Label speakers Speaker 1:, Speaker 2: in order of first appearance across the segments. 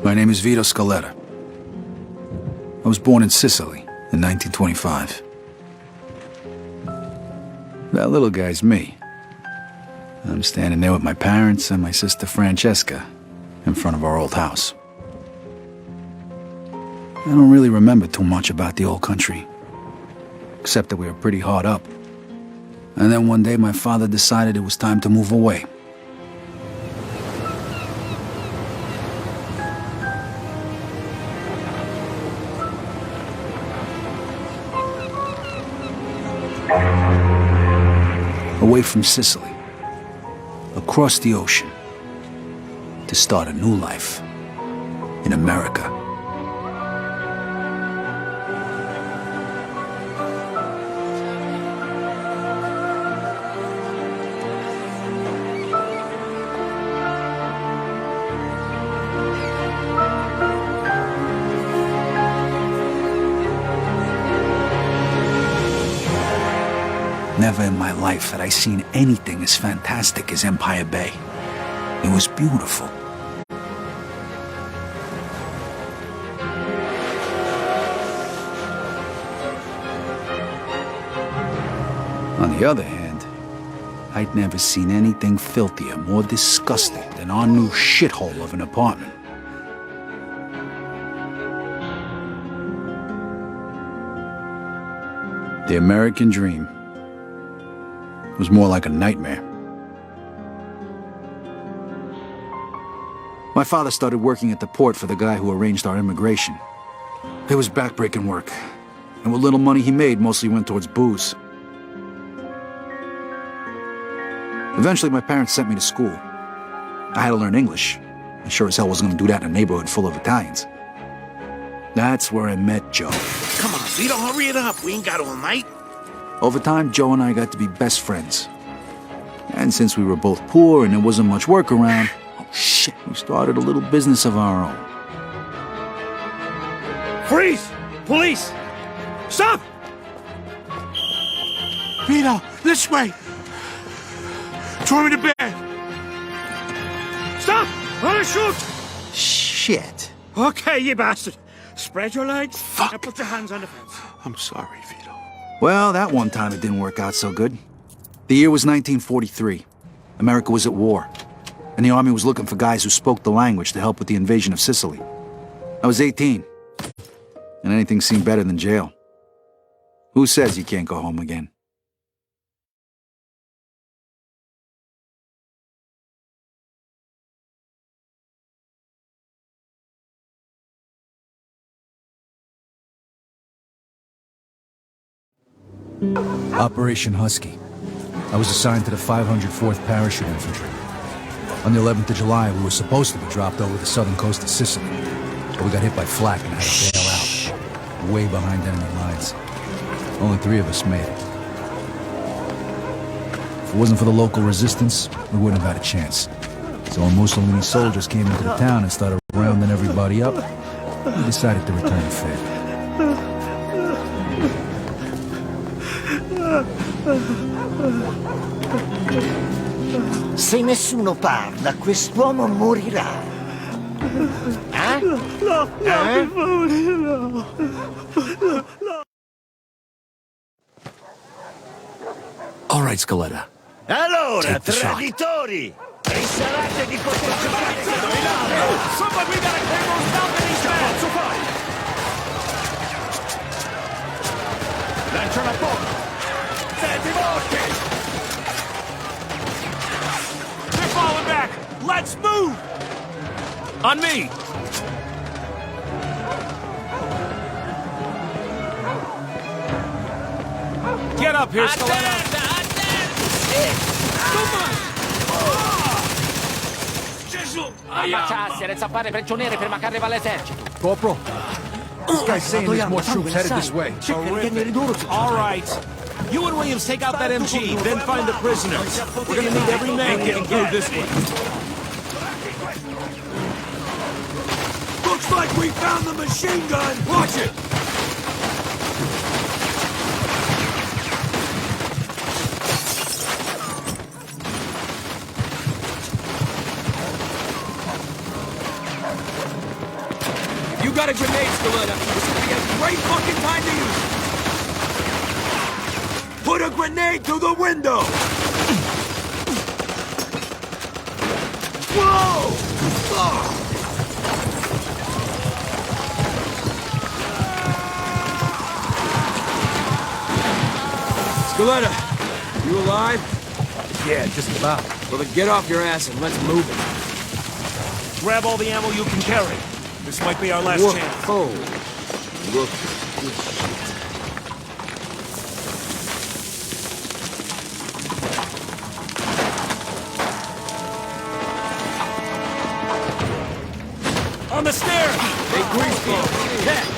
Speaker 1: My name is Vito Scaletta. I was born in Sicily in 1925. That little guy's me. I'm standing there with my parents and my sister Francesca in front of our old house. I don't really remember too much about the old country, except that we were pretty hard up. And then one day my father decided it was time to move away. Away from Sicily, across the ocean, to start a new life in America. Never in my life had I seen anything as fantastic as Empire Bay. It was beautiful. On the other hand, I'd never seen anything filthier, more disgusting than our new shithole of an apartment. The American dream was more like a nightmare. My father started working at the port for the guy who arranged our immigration. It was backbreaking work, and what little money he made mostly went towards booze. Eventually, my parents sent me to school. I had to learn English. I sure as hell wasn't going to do that in a neighborhood full of Italians. That's where I met Joe.
Speaker 2: Come on, Vito, hurry it up. We ain't got all night.
Speaker 1: Over time, Joe and I got to be best friends. And since we were both poor and there wasn't much work around, we started a little business of our own.
Speaker 2: Freeze! Police! Stop!
Speaker 3: Vito, this way! Throw me to bed!
Speaker 2: Stop! I'm gonna shoot!
Speaker 1: Shit.
Speaker 2: Okay, you bastard. Spread your legs.
Speaker 3: Fuck.
Speaker 2: Now put your hands on the fence.
Speaker 3: I'm sorry, Vito.
Speaker 1: Well, that one time it didn't work out so good. The year was 1943. America was at war, and the army was looking for guys who spoke the language to help with the invasion of Sicily. I was 18, and anything seemed better than jail. Who says you can't go home again? Operation Husky. I was assigned to the 504th Parachute Infantry. On the 11th of July, we were supposed to be dropped over the southern coast of Sicily, but we got hit by flak and had to bail out, way behind enemy lines. Only 3 of us made it. If it wasn't for the local resistance, we wouldn't have had a chance. So when Mussolini's soldiers came into the town and started rounding everybody up, we decided to return the favor.
Speaker 4: Se nessuno parla, quest'uomo morirà. Eh?
Speaker 2: No,
Speaker 4: Eh?
Speaker 2: no.
Speaker 1: All right, Scaletta.
Speaker 4: Allora,
Speaker 1: Take the shot.
Speaker 4: traditori! Pensavate di poter giocare con
Speaker 2: Somebody, we gotta clear those balconies down. So far. Lantern a poco. Senti morti. They're falling back. Let's move. On me. Get up here, Scaletta.
Speaker 5: Ammacciarsi, senza fare prigionieri prima che arriva l'esercito.
Speaker 1: Corporal, this guy's saying there's more troops headed this way.
Speaker 2: All right. You and Williams take out that MG, then find the prisoners. We're gonna need every man getting through this way. Looks like we found the machine gun. Watch it.
Speaker 6: got a grenade, Scaletta. This would be a great fucking time to use it. Put a grenade through the window! Whoa! Oh. Scaletta, you alive?
Speaker 2: Yeah, just about.
Speaker 6: Well, then get off your ass and let's move it.
Speaker 2: Grab all the ammo you can carry. This might be our last chance.
Speaker 6: Oh, look at this shit.
Speaker 2: On the stairs!
Speaker 6: Hey, Greaseball, catch!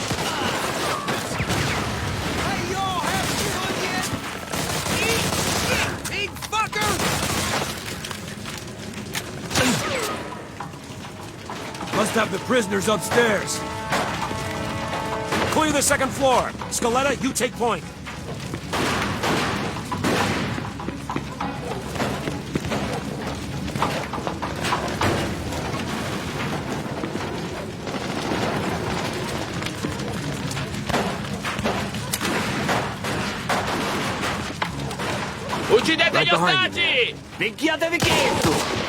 Speaker 2: Must have the prisoners upstairs. Clear the second floor. Scaletta, you take point.
Speaker 5: Uccidete
Speaker 6: Right
Speaker 5: gli
Speaker 6: behind
Speaker 5: ostaggi!
Speaker 4: Picchiatevi chiesto!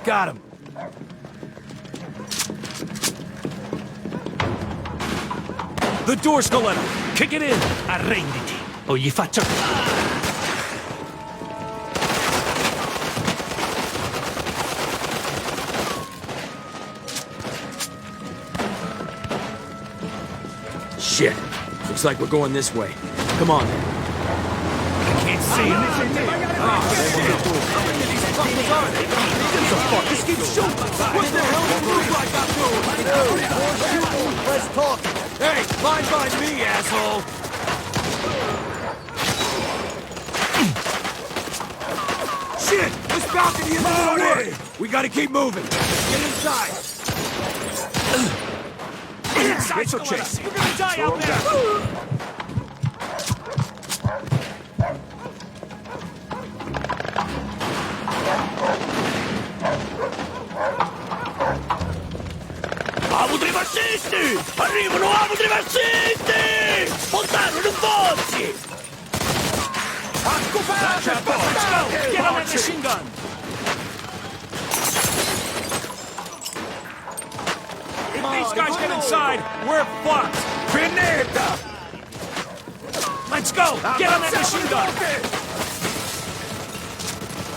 Speaker 2: Got him. The door, Scaletta. Kick it in. Arrenditi, o gli faccio...
Speaker 6: Shit. Looks like we're going this way. Come on.
Speaker 2: I can't see him.
Speaker 6: Just keep shooting! What the hell do you move like I'm doing?
Speaker 3: Let's talk.
Speaker 6: Hey, line by me, asshole! Shit! This balcony is in the way! We gotta keep moving! Get inside!
Speaker 2: Inside, Scaletta. We're gonna die out there.
Speaker 4: Avuto fascisti! Arrivano avuto fascisti! Fontano, non fossi!
Speaker 2: Let's go. Get on that machine gun. If these guys get inside, we're fucked.
Speaker 4: Pineta!
Speaker 2: Let's go. Get on that machine gun.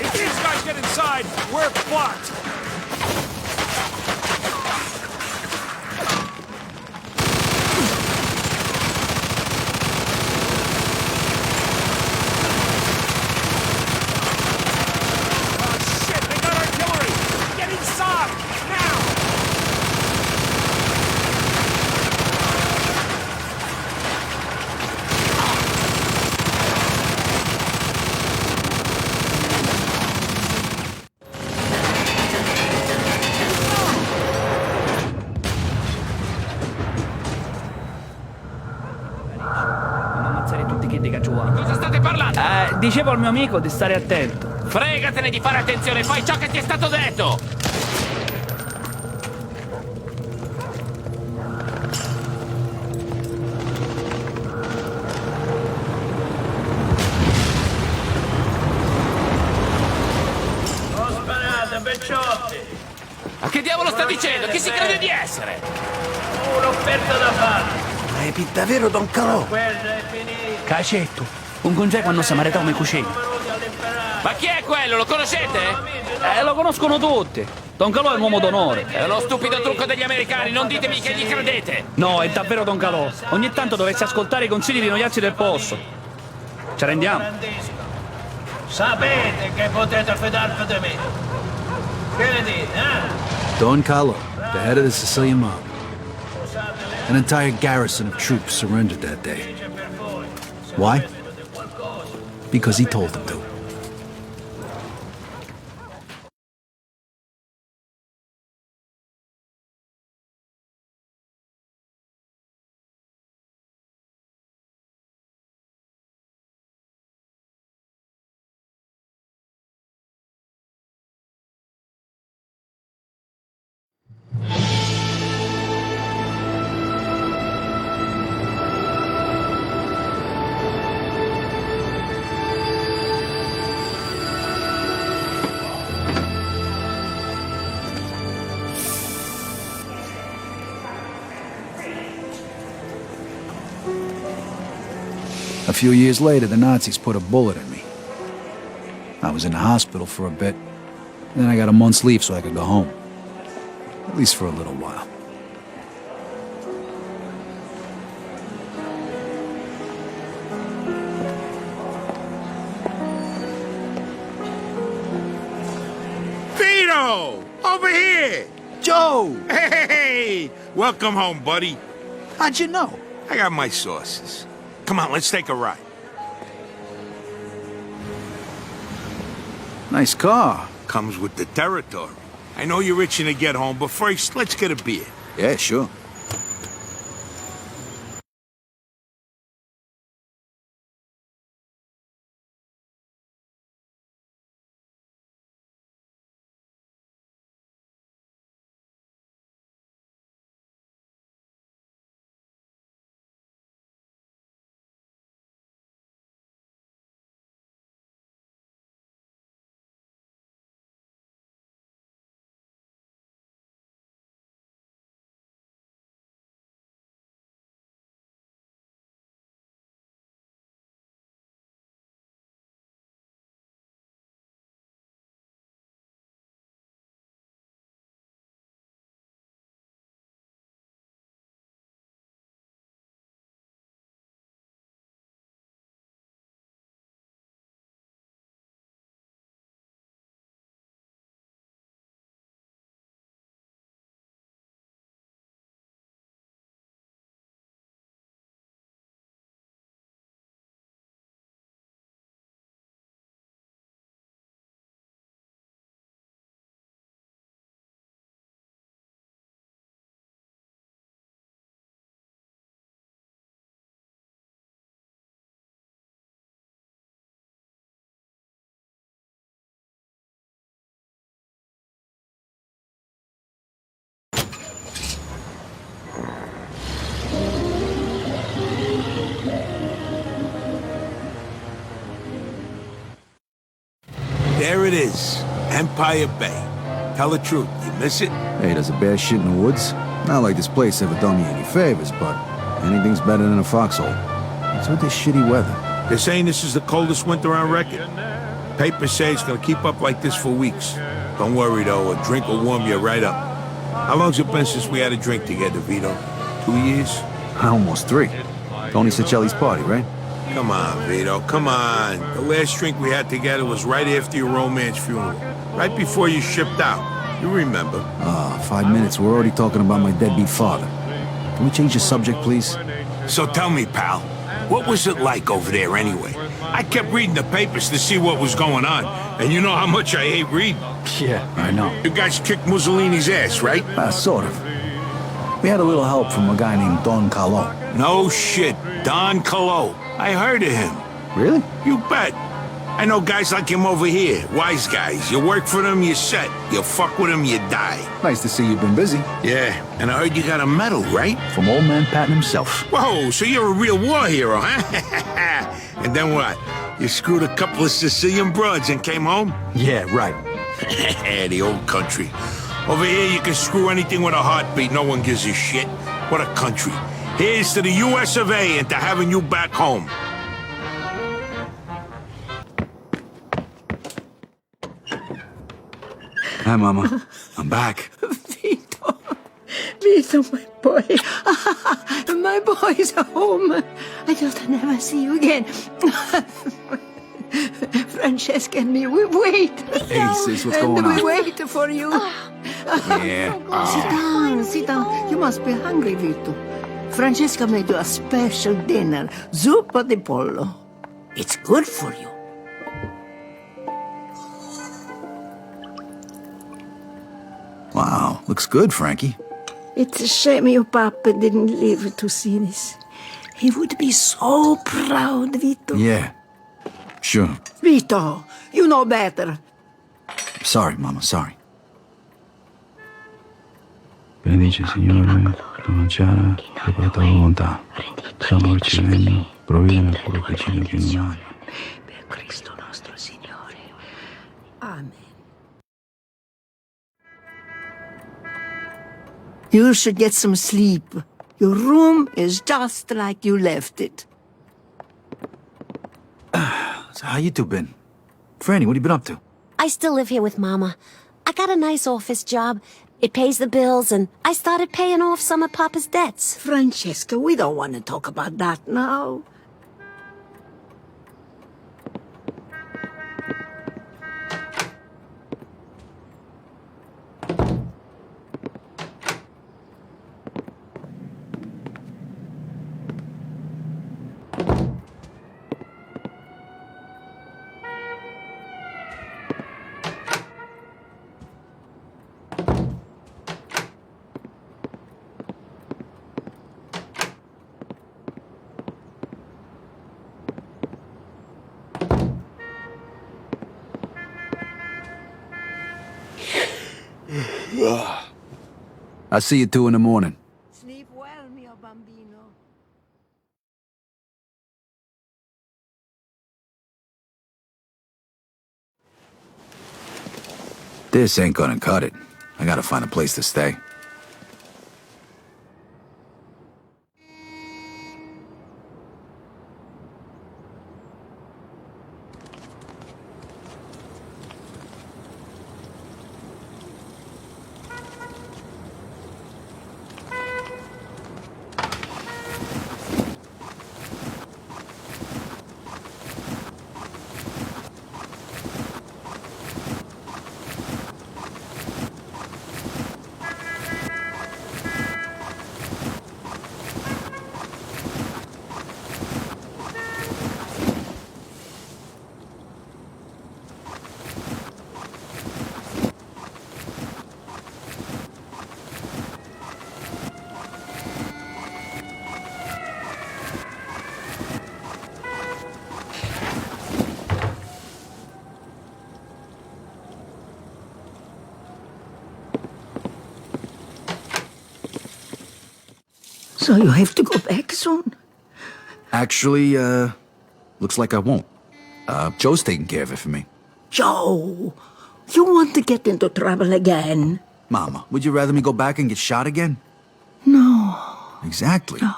Speaker 2: If these guys get inside, we're fucked.
Speaker 5: Cosa state parlando?
Speaker 7: Dicevo al mio amico di stare attento.
Speaker 5: Fregatene di fare attenzione, fai ciò che ti è stato detto!
Speaker 4: Non sparate, becciotti!
Speaker 5: Ma che diavolo sta dicendo? Chi si crede di essere?
Speaker 4: Un'offerta da fare!
Speaker 3: Ma è davvero Don Calò?
Speaker 4: Quella è finita!
Speaker 7: Cacetto, un congeco quando samaritano mi cucina.
Speaker 4: Venuti all'imperare!
Speaker 5: Ma chi è quello? Lo conoscete?
Speaker 7: Lo conoscono tutti. Don Calò è un uomo d'onore.
Speaker 5: È uno stupido trucco degli americani, non ditemi che gli credete!
Speaker 7: No, è davvero Don Calò. Ogni tanto dovresti ascoltare i consigli di noiazzi del posto. Ci rendiamo?
Speaker 4: Sapete che potete fidarvi di me! Che ne dite, eh?
Speaker 1: Don Carlo, the head of the Sicilian mob. An entire garrison of troops surrendered that day. Why? Because he told them to. A few years later, the Nazis put a bullet in me. I was in the hospital for a bit. Then I got a month's leave so I could go home. At least for a little while.
Speaker 6: Vito! Over here!
Speaker 1: Joe!
Speaker 6: Hey! Welcome home, buddy.
Speaker 1: How'd you know?
Speaker 6: I got my sources. Come on, let's take a ride.
Speaker 1: Nice car.
Speaker 6: Comes with the territory. I know you're itching to get home, but first, let's get a beer.
Speaker 1: Yeah, sure.
Speaker 6: There it is. Empire Bay. Tell the truth, you miss it?
Speaker 1: Hey, there's a bear shit in the woods. Not like this place ever done me any favors, but anything's better than a foxhole. What's with this shitty weather?
Speaker 6: They're saying this is the coldest winter on record. Papers say it's gonna keep up like this for weeks. Don't worry, though. A drink will warm you right up. How long's it been since we had a drink together, Vito? 2 years?
Speaker 1: Almost 3. Tony Cicelli's party, right?
Speaker 6: Come on, Vito, come on. The last drink we had together was right after your romance funeral. Right before you shipped out. You remember.
Speaker 1: 5 minutes. We're already talking about my deadbeat father. Can we change the subject, please?
Speaker 6: So tell me, pal, what was it like over there anyway? I kept reading the papers to see what was going on, and you know how much I hate reading.
Speaker 1: Yeah, I know.
Speaker 6: You guys kicked Mussolini's ass, right?
Speaker 1: Sort of. We had a little help from a guy named Don Carlo.
Speaker 6: No shit, Don Carlo. I heard of him.
Speaker 1: Really?
Speaker 6: You bet. I know guys like him over here, wise guys. You work for them, you're set. You fuck with them, you die.
Speaker 1: Nice to see you've been busy.
Speaker 6: Yeah, and I heard you got a medal, right?
Speaker 1: From old man Patton himself.
Speaker 6: Whoa, so you're a real war hero, huh? And then what? You screwed a couple of Sicilian broads and came home?
Speaker 1: Yeah, right.
Speaker 6: The old country. Over here, you can screw anything with a heartbeat. No one gives a shit. What a country. Here's to the US of A and to having you back home.
Speaker 1: Hi, Mama. I'm back.
Speaker 8: Vito. Vito, my boy. My boy's home. I just never see you again. Francesca and me, we wait.
Speaker 1: Hey, sis, what's going
Speaker 8: And we
Speaker 1: on?
Speaker 8: wait for you.
Speaker 1: Yeah.
Speaker 8: Sit down. You must be hungry, Vito. Francesca made you a special dinner, zuppa di pollo. It's good for you.
Speaker 1: Wow, looks good, Frankie.
Speaker 8: It's a shame your papa didn't live to see this. He would be so proud, Vito.
Speaker 1: Yeah. Sure.
Speaker 8: Vito, you know better.
Speaker 1: Sorry, Mama, sorry.
Speaker 9: Benedice, Signore, la mangiare, per tua volontà. Siamo ricevendo, proviene nel cuore vicino che non hai.
Speaker 8: Per Cristo nostro Signore. Amen. You should get some sleep. Your room is just like you left it.
Speaker 1: So how you two been? Franny, what have you been up to?
Speaker 10: I still live here with Mama. I got a nice office job. It pays the bills, and I started paying off some of Papa's debts.
Speaker 8: Francesca, we don't want to talk about that now.
Speaker 1: I'll see you two in the morning.
Speaker 8: Sleep well, mio bambino.
Speaker 1: This ain't gonna cut it. I gotta find a place to stay.
Speaker 8: So you have to go back soon?
Speaker 1: Actually, looks like I won't. Joe's taking care of it for me.
Speaker 8: Joe, you want to get into trouble again?
Speaker 1: Mama, would you rather me go back and get shot again?
Speaker 8: No.
Speaker 1: Exactly.
Speaker 8: No.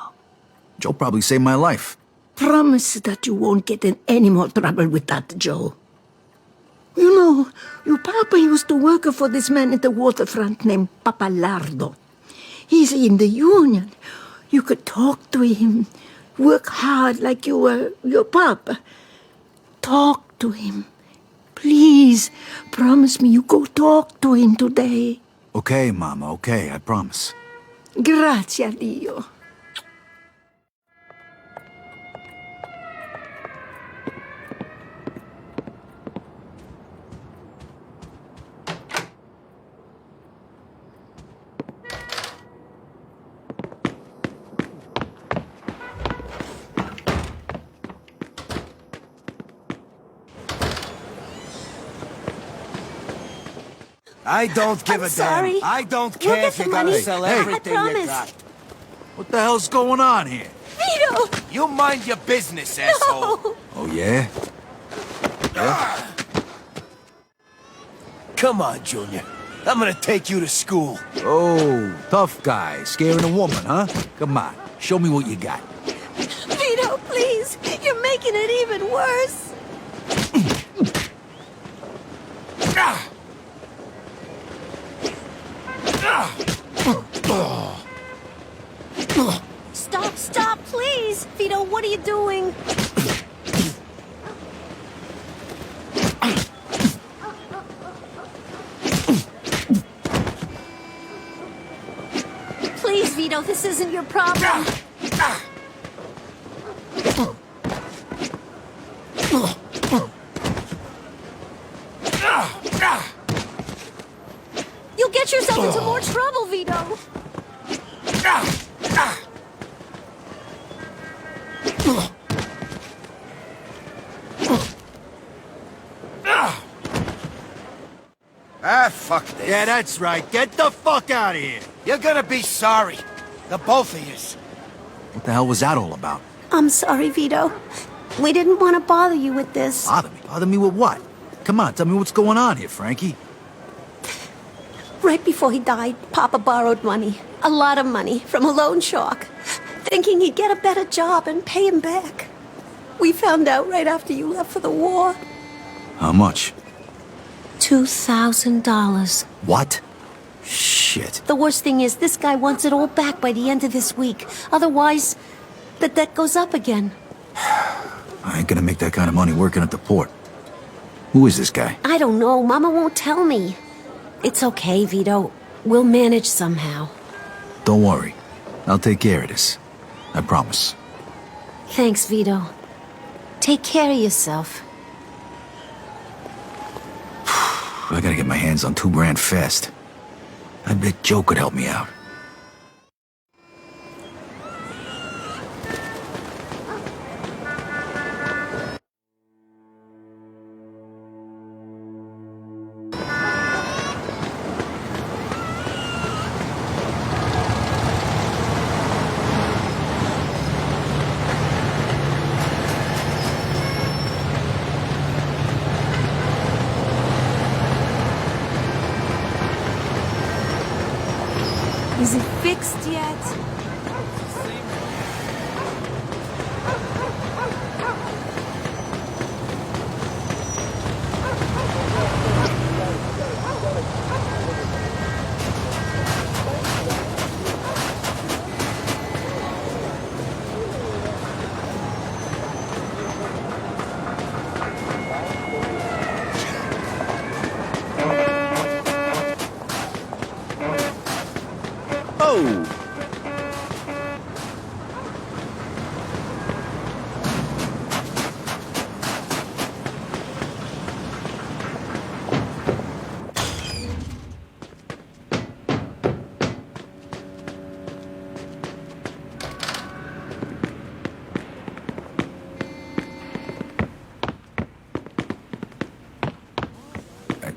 Speaker 1: Joe probably saved my life.
Speaker 8: Promise that you won't get in any more trouble with that, Joe. You know, your papa used to work for this man at the waterfront named Papalardo. He's in the union. You could talk to him, work hard like you were your papa. Talk to him. Please, promise me you go talk to him today.
Speaker 1: Okay, Mama, okay, I promise.
Speaker 8: Grazie a Dio.
Speaker 3: I don't give
Speaker 10: I'm
Speaker 3: a
Speaker 10: sorry.
Speaker 3: damn. I don't
Speaker 10: We'll
Speaker 3: care
Speaker 10: get
Speaker 3: if
Speaker 10: the
Speaker 3: you gotta
Speaker 10: money.
Speaker 3: sell
Speaker 10: I
Speaker 3: everything you
Speaker 10: promise.
Speaker 3: got.
Speaker 1: What the hell's going on here?
Speaker 10: Vito!
Speaker 3: You mind your business, asshole.
Speaker 1: Oh, yeah?
Speaker 3: Come on, Junior. I'm gonna take you to school.
Speaker 1: Oh, tough guy, scaring a woman, huh? Come on, show me what you got.
Speaker 10: Vito, please! You're making it even worse! Stop, please! Vito, what are you doing? Please, Vito, this isn't your problem. You'll get yourself into more trouble, Vito.
Speaker 3: Ah, fuck this.
Speaker 2: Yeah, that's right. Get the fuck out of here.
Speaker 3: You're gonna be sorry. The both of yous.
Speaker 1: What the hell was that all about?
Speaker 10: I'm sorry, Vito. We didn't want to bother you with this.
Speaker 1: Bother me? Bother me with what? Come on, tell me what's going on here, Frankie.
Speaker 10: Right before he died, Papa borrowed money. A lot of money from a loan shark. Thinking he'd get a better job and pay him back. We found out right after you left for the war.
Speaker 1: How much?
Speaker 10: $2,000.
Speaker 1: What? Shit.
Speaker 10: The worst thing is, this guy wants it all back by the end of this week. Otherwise, the debt goes up again.
Speaker 1: I ain't gonna make that kind of money working at the port. Who is this guy?
Speaker 10: I don't know. Mama won't tell me. It's okay, Vito. We'll manage somehow.
Speaker 1: Don't worry. I'll take care of this. I promise.
Speaker 10: Thanks, Vito. Take care of yourself.
Speaker 1: I gotta get my hands on $2,000 fast. I bet Joe could help me out.
Speaker 10: Is it fixed yet?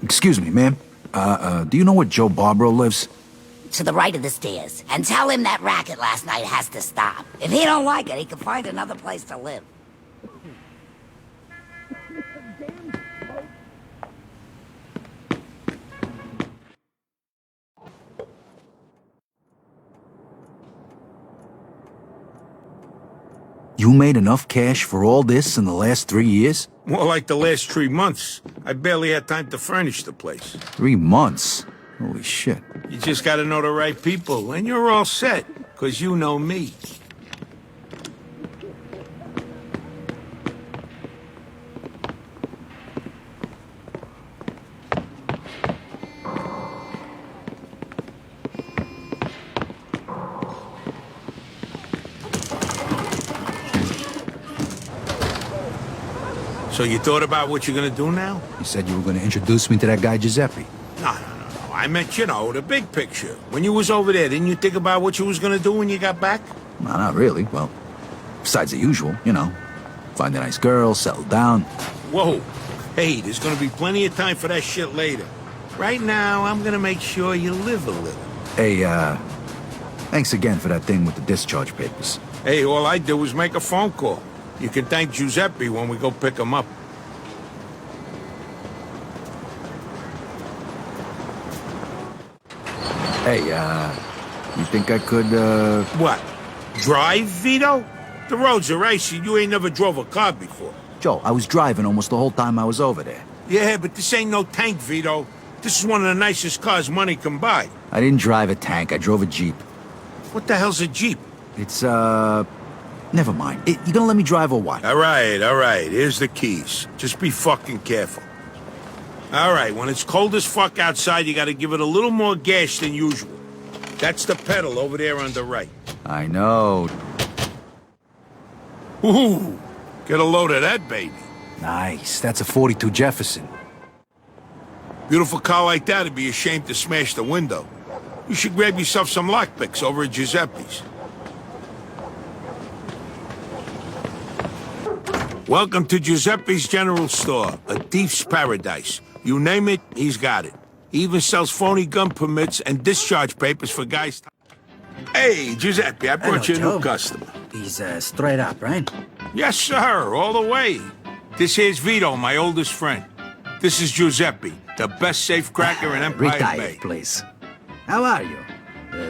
Speaker 1: Excuse me, ma'am. Do you know where Joe Barbaro lives?
Speaker 11: To the right of the stairs. And tell him that racket last night has to stop. If he don't like it, he can find another place to live.
Speaker 1: You made enough cash for all this in the last 3 years?
Speaker 6: More like the last 3 months. I barely had time to furnish the place.
Speaker 1: 3 months? Holy shit.
Speaker 6: You just gotta know the right people, and you're all set, 'cause you know me. So you thought about what you're gonna do now?
Speaker 1: You said you were gonna introduce me to that guy Giuseppe.
Speaker 6: No. I meant, you know, the big picture. When you was over there, didn't you think about what you was gonna do when you got back?
Speaker 1: No, not really. Well, besides the usual, you know. Find a nice girl, settle down.
Speaker 6: Whoa. Hey, there's gonna be plenty of time for that shit later. Right now, I'm gonna make sure you live a little.
Speaker 1: Hey, thanks again for that thing with the discharge papers.
Speaker 6: Hey, all I did was make a phone call. You can thank Giuseppe when we go pick him up.
Speaker 1: Hey, you think I could,
Speaker 6: What? Drive, Vito? The roads are icy. You ain't never drove a car before.
Speaker 1: Joe, I was driving almost the whole time I was over there.
Speaker 6: Yeah, but this ain't no tank, Vito. This is one of the nicest cars money can buy.
Speaker 1: I didn't drive a tank, I drove a Jeep.
Speaker 6: What the hell's a Jeep?
Speaker 1: It's, never mind. You gonna let me drive or what?
Speaker 6: All right. Here's the keys. Just be fucking careful. All right, when it's cold as fuck outside, you gotta give it a little more gas than usual. That's the pedal over there on the right.
Speaker 1: I know.
Speaker 6: Ooh, get a load of that, baby.
Speaker 1: Nice. That's a 42 Jefferson.
Speaker 6: Beautiful car like that would be ashamed to smash the window. You should grab yourself some lockpicks over at Giuseppe's. Welcome to Giuseppe's General Store, a thief's paradise. You name it, he's got it. He even sells phony gun permits and discharge papers for guys. Hey, Giuseppe, I brought you a new customer.
Speaker 12: He's straight up, right?
Speaker 6: Yes, sir, all the way. This here's Vito, my oldest friend. This is Giuseppe, the best safe cracker in Empire Bay.
Speaker 12: Retired, please. How are you?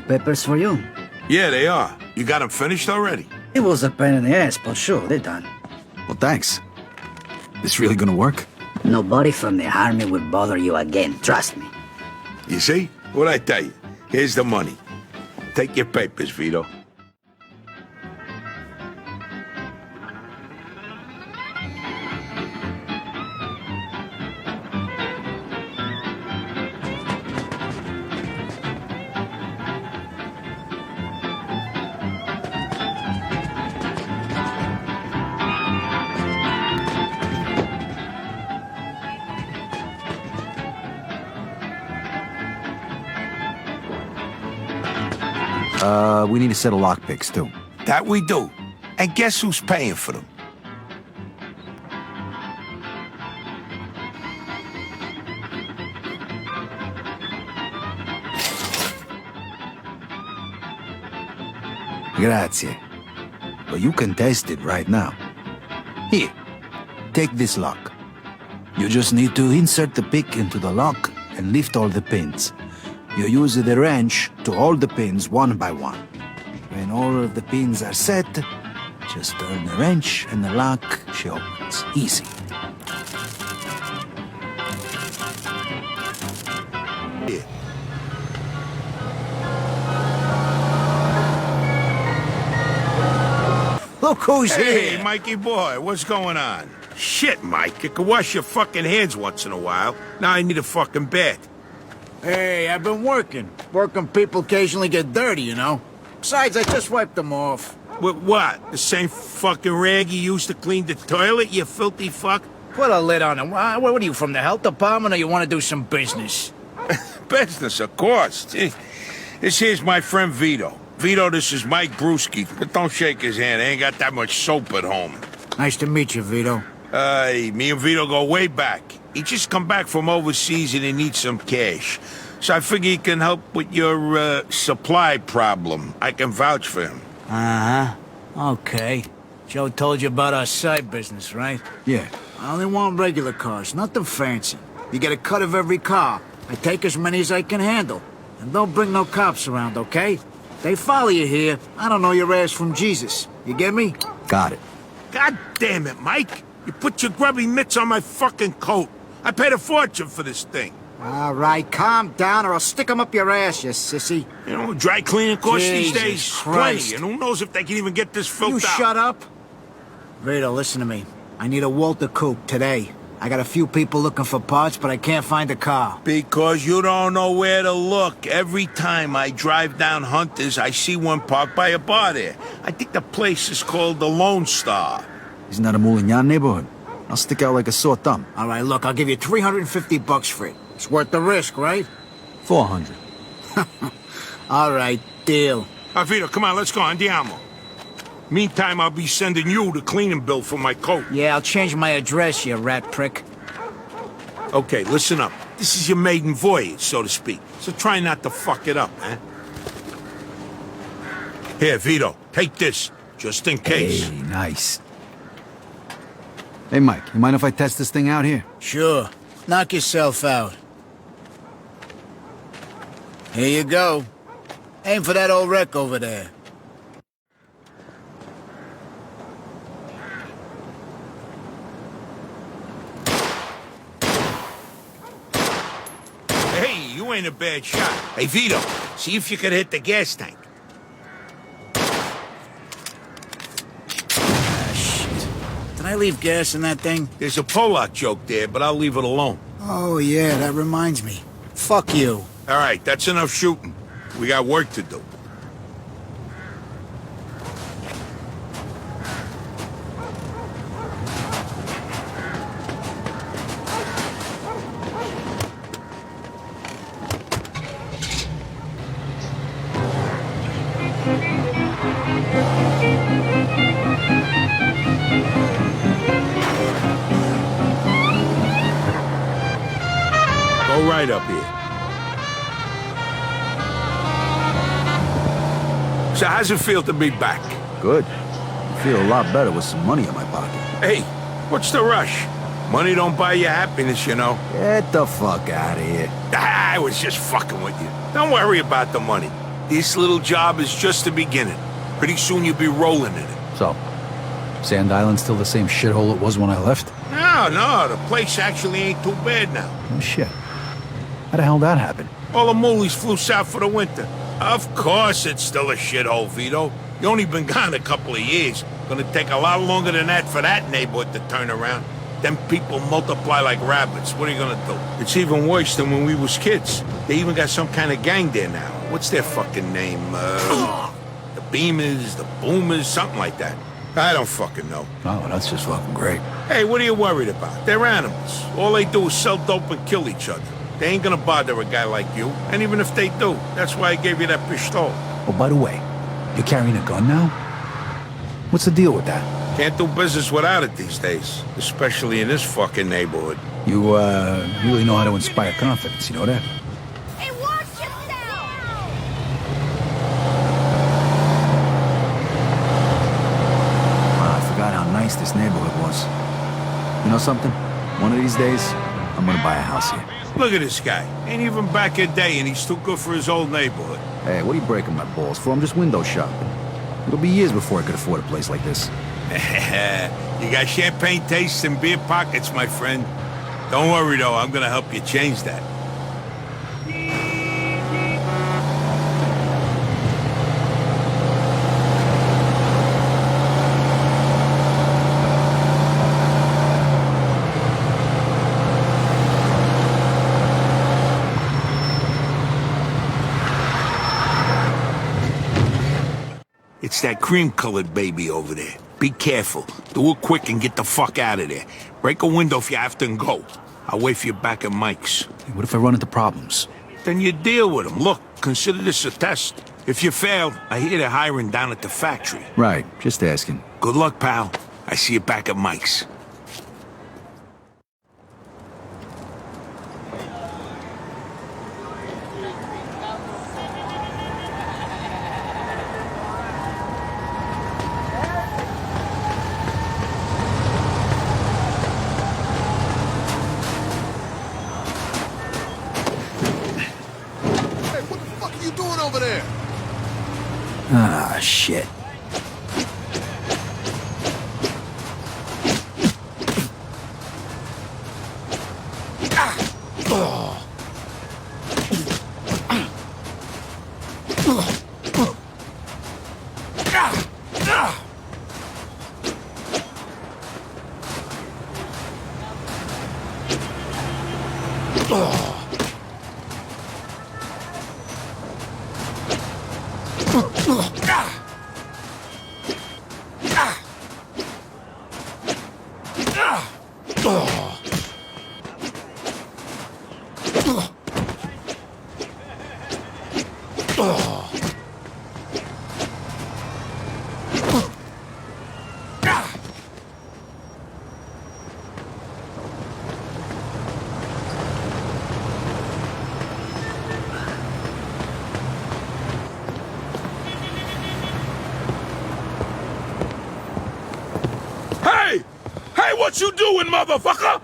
Speaker 12: Papers for you?
Speaker 6: Yeah, they are. You got them finished already?
Speaker 12: It was a pain in the ass, but sure, they're done.
Speaker 1: Well, thanks. This really gonna work?
Speaker 12: Nobody from the army will bother you again, trust me.
Speaker 6: You see? What'd I tell you? Here's the money. Take your papers, Vito.
Speaker 1: We need a set of lockpicks, too.
Speaker 6: That we do. And guess who's paying for them?
Speaker 1: Grazie. Well, you can test it right now. Here, take this lock. You just need to insert the pick into the lock and lift all the pins. You use the wrench to hold the pins one by one. When all of the pins are set, just turn the wrench and the lock, she opens. Easy.
Speaker 6: Here.
Speaker 1: Look who's
Speaker 6: Hey,
Speaker 1: here!
Speaker 6: Mikey boy, what's going on? Shit, Mike, you can wash your fucking hands once in a while. Now I need a fucking bath.
Speaker 3: Hey, I've been working. Working people occasionally get dirty, you know? Besides, I just wiped them off.
Speaker 6: With what? The same fucking rag you used to clean the toilet, you filthy fuck?
Speaker 3: Put a lid on it. What are you, from the health department, or you want to do some business?
Speaker 6: Business, of course. This here's my friend Vito. Vito, this is Mike Brewski. But don't shake his hand. I ain't got that much soap at home.
Speaker 3: Nice to meet you, Vito.
Speaker 6: Me and Vito go way back. He just come back from overseas and he needs some cash. So I figure he can help with your, supply problem. I can vouch for him.
Speaker 3: Uh-huh. Okay. Joe told you about our side business, right?
Speaker 1: Yeah.
Speaker 3: I only want regular cars, nothing fancy. You get a cut of every car. I take as many as I can handle. And don't bring no cops around, okay? They follow you here. I don't know your ass from Jesus. You get me?
Speaker 1: Got it.
Speaker 6: God damn it, Mike. You put your grubby mitts on my fucking coat. I paid a fortune for this thing.
Speaker 3: All right, calm down or I'll stick 'em up your ass, you sissy.
Speaker 6: You know, dry cleaning costs these
Speaker 3: Jesus
Speaker 6: days
Speaker 3: Christ.
Speaker 6: plenty, and who knows if they can even get this filth
Speaker 3: You
Speaker 6: out.
Speaker 3: shut up. Vito, listen to me. I need a Walter Coupe today. I got a few people looking for parts, but I can't find a car.
Speaker 6: Because you don't know where to look. Every time I drive down Hunters, I see one parked by a bar there. I think the place is called the Lone Star.
Speaker 1: Isn't that a Moulignan neighborhood? I'll stick out like a sore thumb.
Speaker 3: All right, look, I'll give you $350 for it. It's worth the risk, right?
Speaker 1: 400.
Speaker 3: All right, deal.
Speaker 6: Vito, come on, let's go. Andiamo. Meantime, I'll be sending you the cleaning bill for my coat.
Speaker 3: Yeah, I'll change my address, you rat prick.
Speaker 6: Okay, listen up. This is your maiden voyage, so to speak. So try not to fuck it up, eh? Here, Vito, take this, just in case.
Speaker 1: Hey, nice. Hey, Mike, you mind if I test this thing out here?
Speaker 3: Sure. Knock yourself out. Here you go. Aim for that old wreck over there.
Speaker 6: Hey, you ain't a bad shot. Hey, Vito, see if you can hit the gas tank.
Speaker 3: Ah, shit. Did I leave gas in that thing?
Speaker 6: There's a Polak joke there, but I'll leave it alone.
Speaker 3: Oh, yeah, that reminds me. Fuck you.
Speaker 6: All right, that's enough shooting. We got work to do. Go right up here. So how's it feel to be back?
Speaker 1: Good. I feel a lot better with some money in my pocket.
Speaker 6: Hey, what's the rush? Money don't buy you happiness, you know.
Speaker 1: Get the fuck out of here.
Speaker 6: I was just fucking with you. Don't worry about the money. This little job is just the beginning. Pretty soon you'll be rolling in it.
Speaker 1: So, Sand Island still the same shithole it was when I left?
Speaker 6: No, the place actually ain't too bad now.
Speaker 1: Oh, shit. How the hell did that happen?
Speaker 6: All the moolies flew south for the winter. Of course it's still a shithole, Vito. You only been gone a couple of years. Gonna take a lot longer than that for that neighborhood to turn around. Them people multiply like rabbits. What are you gonna do? It's even worse than when we was kids. They even got some kind of gang there now. What's their fucking name? The Beamers, the Boomers, something like that. I don't fucking know.
Speaker 1: Oh, that's just fucking great.
Speaker 6: Hey, what are you worried about? They're animals. All they do is sell dope and kill each other. They ain't gonna bother a guy like you. And even if they do, that's why I gave you that pistol.
Speaker 1: Oh, by the way, you're carrying a gun now? What's the deal with that?
Speaker 6: Can't do business without it these days. Especially in this fucking neighborhood.
Speaker 1: You, really know how to inspire confidence, you know that?
Speaker 13: Hey, watch yourself!
Speaker 1: Wow, I forgot how nice this neighborhood was. You know something? One of these days, I'm gonna buy a house here.
Speaker 6: Look at this guy. Ain't even back a day and he's too good for his old neighborhood.
Speaker 1: Hey, what are you breaking my balls for? I'm just window shopping. It'll be years before I could afford a place like this.
Speaker 6: You got champagne tastes and beer pockets, my friend. Don't worry, though. I'm gonna help you change that. It's that cream-colored baby over there. Be careful. Do it quick and get the fuck out of there. Break a window if you have to and go. I'll wait for you back at Mike's.
Speaker 1: Hey, what if I run into problems?
Speaker 6: Then you deal with them. Look, consider this a test. If you fail, I hear they're hiring down at the factory.
Speaker 1: Right, just asking.
Speaker 6: Good luck, pal. I see you back at Mike's.
Speaker 1: Ah, shit.
Speaker 6: Hey, what you doing, motherfucker?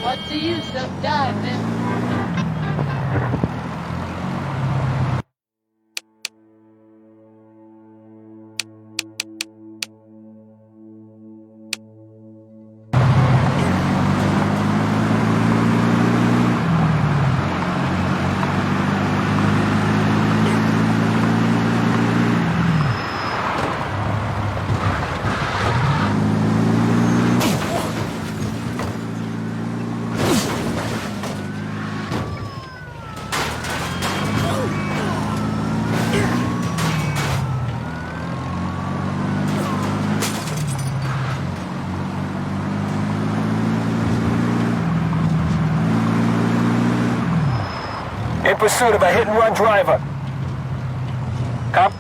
Speaker 13: What's the use of diving?
Speaker 14: in pursuit of a hit-and-run driver. Cop.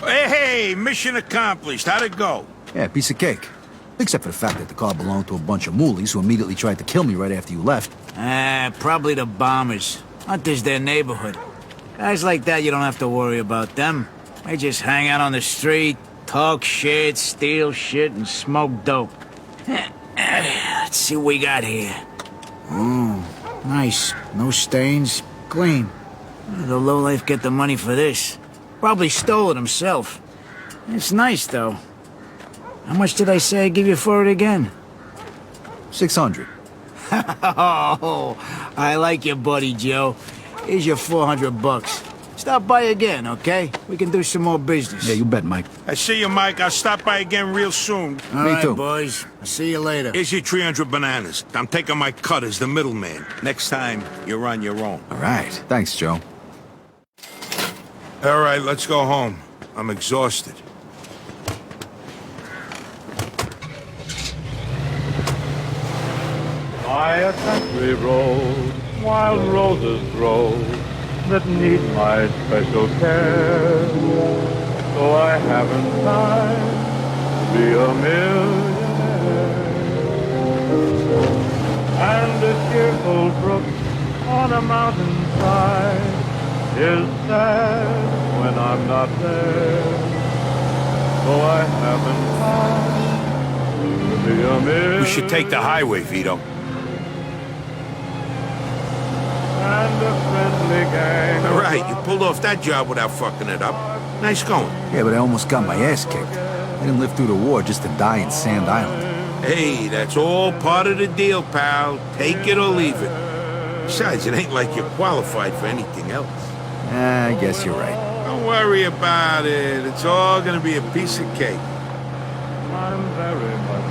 Speaker 6: Hey, mission accomplished. How'd it go?
Speaker 1: Yeah, piece of cake. Except for the fact that the car belonged to a bunch of moolies who immediately tried to kill me right after you left.
Speaker 3: Probably the bombers. Hunter's their neighborhood. Guys like that, you don't have to worry about them. They just hang out on the street, talk shit, steal shit, and smoke dope. Let's see what we got here. Oh, nice. No stains. Clean. Where did the lowlife get the money for this? Probably stole it himself. It's nice, though. How much did I say I'd give you for it again?
Speaker 1: 600.
Speaker 3: Oh, I like your buddy, Joe. Here's your 400 bucks. Stop by again, okay? We can do some more business.
Speaker 1: Yeah, you bet, Mike.
Speaker 6: I see you, Mike. I'll stop by again real soon.
Speaker 3: All right, too, boys. I'll see you later.
Speaker 6: Here's your 300 bananas. I'm taking my cut as the middleman. Next time, you're on your own.
Speaker 1: All right. Thanks, Joe.
Speaker 6: All right, let's go home. I'm exhausted.
Speaker 15: By a country road, wild roses grow that need my special care. So I haven't time to be a millionaire. And a cheerful brook on a mountainside is sad when I'm not there. though I haven't time to be a million.
Speaker 6: We should take the highway, Vito.
Speaker 15: And a friendly gang.
Speaker 6: All right, you pulled off that job without fucking it up. Nice going.
Speaker 1: Yeah, but I almost got my ass kicked. I didn't live through the war just to die in Sand Island.
Speaker 6: Hey, that's all part of the deal, pal. Take it or leave it. Besides, it ain't like you're qualified for anything else.
Speaker 1: I guess you're right.
Speaker 6: Don't worry about it. It's all gonna be a piece of cake.
Speaker 15: I'm very much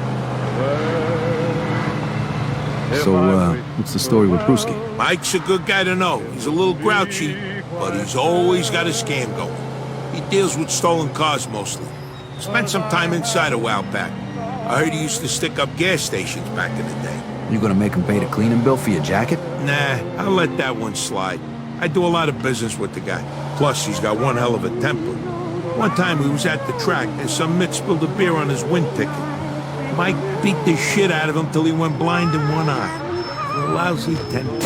Speaker 1: So, what's the story with Brewski?
Speaker 6: Mike's a good guy to know. He's a little grouchy, but he's always got a scam going. He deals with stolen cars mostly. Spent some time inside a while back. I heard he used to stick up gas stations back in the day.
Speaker 1: You gonna make him pay the cleaning bill for your jacket?
Speaker 6: Nah, I'll let that one slide. I do a lot of business with the guy. Plus, he's got one hell of a temper. One time we was at the track and some mitt spilled a beer on his wind ticket. Mike beat the shit out of him till he went blind in one eye. For a lousy $10.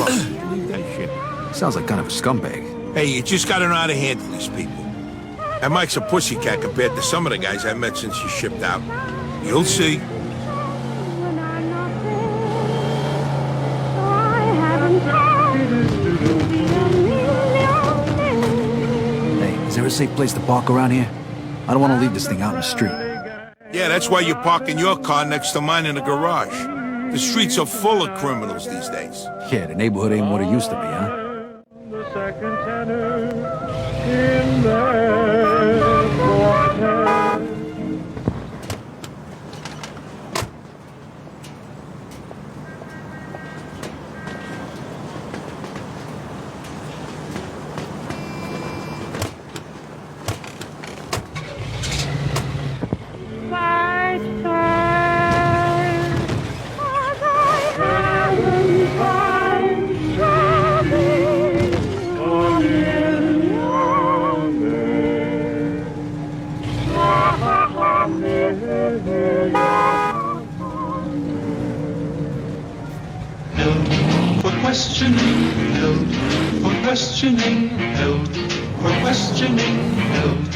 Speaker 6: Believe that shit?
Speaker 1: Sounds like kind of a scumbag.
Speaker 6: Hey, you just gotta know how to handle these people. And Mike's a pussycat compared to some of the guys I've met since he shipped out. You'll see.
Speaker 1: Hey, is there a safe place to park around here? I don't want to leave this thing out in the street.
Speaker 6: Yeah, that's why you're parking your car next to mine in the garage. The streets are full of criminals these days.
Speaker 1: Yeah, the neighborhood ain't what it used to be, huh?
Speaker 15: the second tenor in their quartet.
Speaker 16: Questioning, held for questioning, held for questioning, held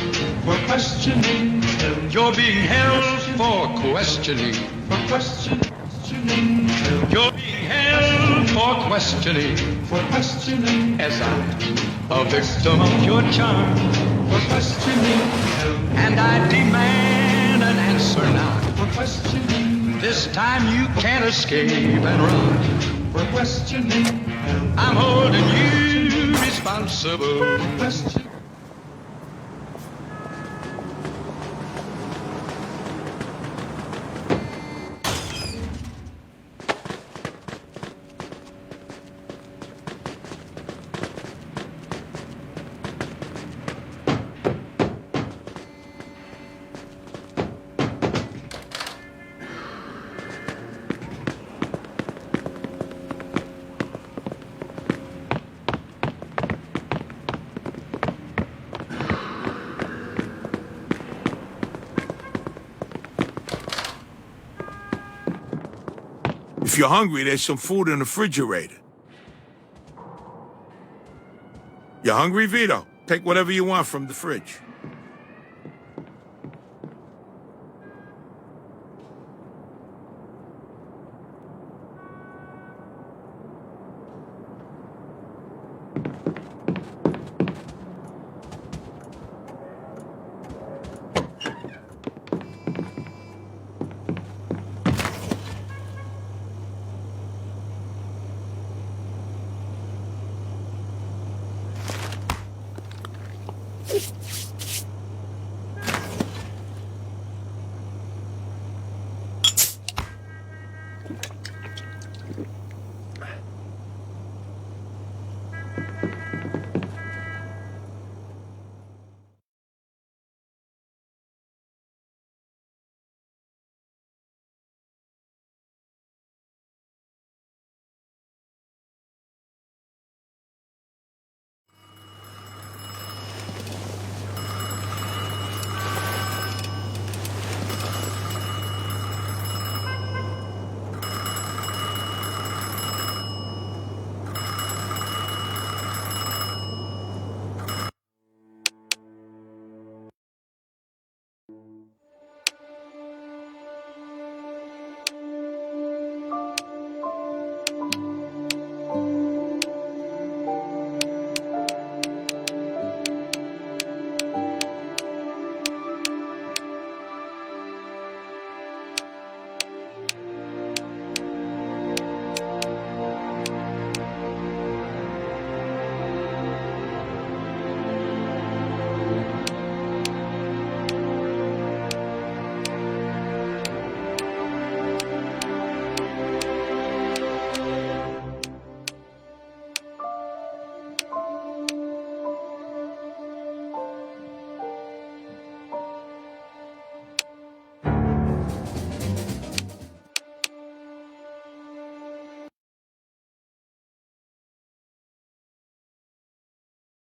Speaker 16: for questioning, held. You're being held for questioning, for questioning, held. You're being held for questioning, as I'm a victim of your charm, for questioning, held. And I demand an answer now, for questioning. This time you can't escape and run. For questioning, I'm holding you responsible. For questioning.
Speaker 6: If you're hungry, there's some food in the refrigerator. You hungry, Vito? Take whatever you want from the fridge.